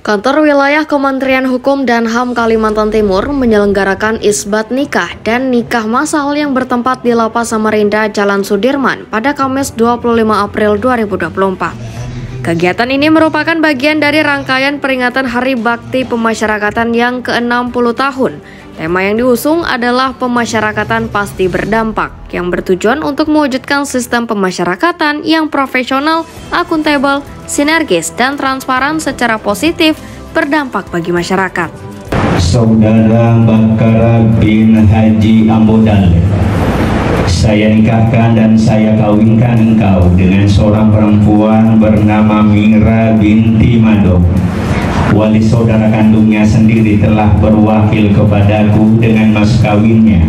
Kantor Wilayah Kementerian Hukum dan HAM Kalimantan Timur menyelenggarakan isbat nikah dan nikah massal yang bertempat di Lapas Samarinda, Jalan Sudirman pada Kamis 25 April 2024. Kegiatan ini merupakan bagian dari rangkaian peringatan Hari Bakti Pemasyarakatan yang ke-60 tahun. Tema yang diusung adalah pemasyarakatan pasti berdampak, yang bertujuan untuk mewujudkan sistem pemasyarakatan yang profesional, akuntabel, sinergis, dan transparan secara positif berdampak bagi masyarakat. Saudara Bakara bin Haji Ambodal, saya nikahkan dan saya kawinkan engkau dengan seorang perempuan bernama Mira binti Mado. Wali saudara kandungnya sendiri telah berwakil kepadaku dengan mas kawinnya,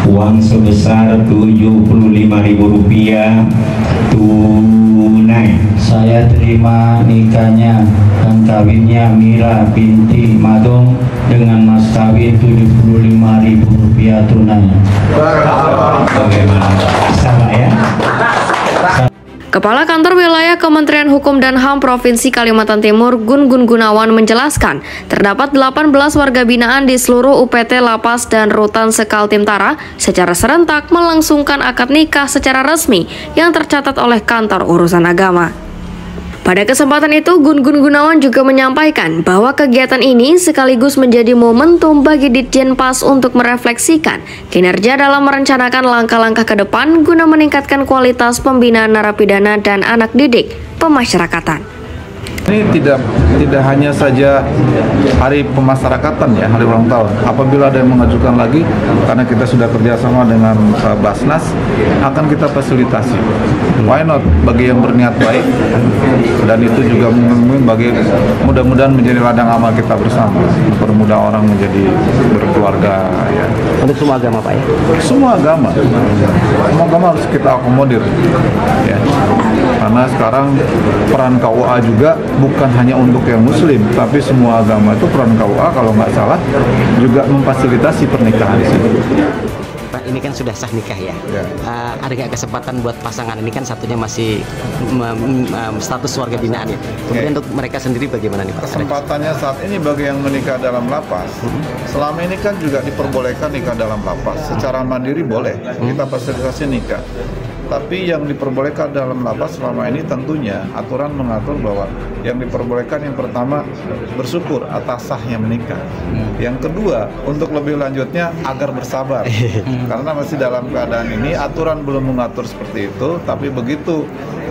uang sebesar Rp75.000 tunai. Saya terima nikahnya dan kawinnya Mira binti Madong dengan mas kawin Rp75.000 tunai. Bagaimana? Sama ya? Kepala Kantor Wilayah Kementerian Hukum dan HAM Provinsi Kalimantan Timur, Gun Gunawan menjelaskan, terdapat 18 warga binaan di seluruh UPT Lapas dan Rutan Sekaltim Tara secara serentak melangsungkan akad nikah secara resmi yang tercatat oleh Kantor Urusan Agama. Pada kesempatan itu, Gun Gunawan juga menyampaikan bahwa kegiatan ini sekaligus menjadi momentum bagi Ditjenpas untuk merefleksikan kinerja dalam merencanakan langkah-langkah ke depan guna meningkatkan kualitas pembinaan narapidana dan anak didik pemasyarakatan. Ini tidak hanya saja hari pemasyarakatan ya, hari ulang tahun. Apabila ada yang mengajukan lagi, karena kita sudah kerjasama dengan Basnas, akan kita fasilitasi. Why not? Bagi yang berniat baik, dan itu juga bagi mudah-mudahan menjadi ladang amal kita bersama, mempermudah orang menjadi berkeluarga. Ya. Untuk semua agama, Pak ya? Semua agama harus kita akomodir. Ya. Karena sekarang peran KUA juga bukan hanya untuk yang muslim, tapi semua agama itu peran KUA kalau nggak salah juga memfasilitasi pernikahan di sini. Pak, ini kan sudah sah nikah ya. Ada nggak kesempatan buat pasangan ini, kan satunya masih status warga binaan ya. Kemudian untuk mereka sendiri bagaimana nih Pak? Kesempatannya saat ini bagi yang menikah dalam lapas, selama ini kan juga diperbolehkan nikah dalam lapas. Secara mandiri boleh, kita fasilitasi nikah. Tapi yang diperbolehkan dalam lapas selama ini tentunya aturan mengatur bahwa yang diperbolehkan yang pertama bersyukur atas sahnya menikah. Yang kedua, untuk lebih lanjutnya agar bersabar. Karena masih dalam keadaan ini aturan belum mengatur seperti itu, tapi begitu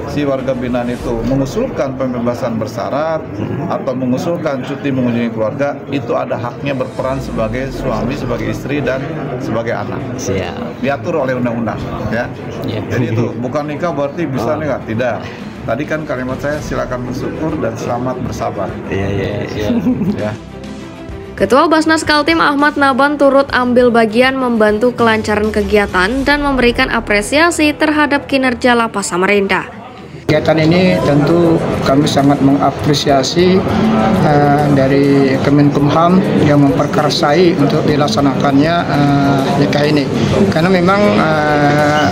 si warga binaan itu mengusulkan pembebasan bersyarat atau mengusulkan cuti mengunjungi keluarga, itu ada haknya berperan sebagai suami, sebagai istri, dan sebagai anak. Siap. Diatur oleh undang-undang ya. Jadi itu bukan nikah berarti bisa nikah, tidak. Tadi kan kalimat saya, silakan bersyukur dan selamat bersabar. Ya. Ketua Basnas Kaltim Ahmad Naban turut ambil bagian membantu kelancaran kegiatan dan memberikan apresiasi terhadap kinerja Lapas Samarinda. Kegiatan ini tentu kami sangat mengapresiasi dari Kemenkumham yang memperkersai untuk dilaksanakannya nikah ini. Karena memang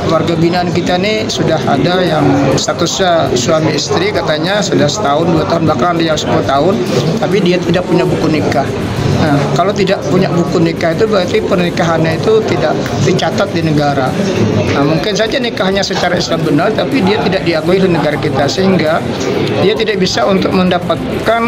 warga binaan kita ini sudah ada yang statusnya suami istri, katanya sudah setahun, 2 tahun, bahkan dia 10 tahun, tapi dia tidak punya buku nikah. Nah, kalau tidak punya buku nikah itu berarti pernikahannya itu tidak dicatat di negara. Nah, mungkin saja nikahnya secara Islam benar, tapi dia tidak diakui di negara kita, sehingga dia tidak bisa untuk mendapatkan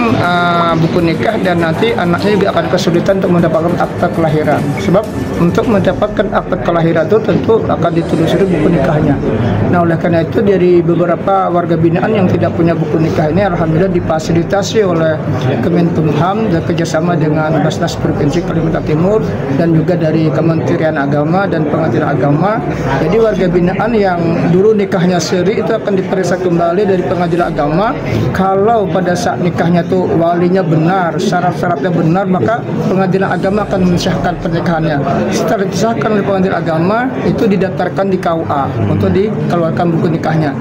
buku nikah, dan nanti anaknya juga akan kesulitan untuk mendapatkan akta kelahiran. Sebab untuk mendapatkan akta kelahiran itu tentu akan ditelusuri buku nikahnya. Nah, oleh karena itu dari beberapa warga binaan yang tidak punya buku nikah ini, alhamdulillah difasilitasi oleh Kemenkumham dan kerjasama dengan Basnas Provinsi Kalimantan Timur dan juga dari Kementerian Agama dan Pengadilan Agama. Jadi warga binaan yang dulu nikahnya siri itu akan diperiksa kembali dari Pengadilan Agama. Kalau pada saat nikahnya tuh walinya benar, syarat-syaratnya benar, maka Pengadilan Agama akan mensahkan pernikahannya. Setelah disahkan oleh Pengadilan Agama, itu didaftarkan di KUA untuk dikeluarkan buku nikahnya.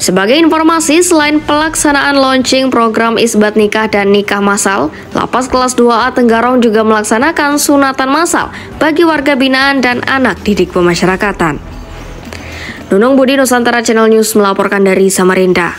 Sebagai informasi, selain pelaksanaan launching program isbat nikah dan nikah massal, Lapas kelas 2A Tenggarong juga melaksanakan sunatan massal bagi warga binaan dan anak didik pemasyarakatan. Nunung Budi, Nusantara Channel News melaporkan dari Samarinda.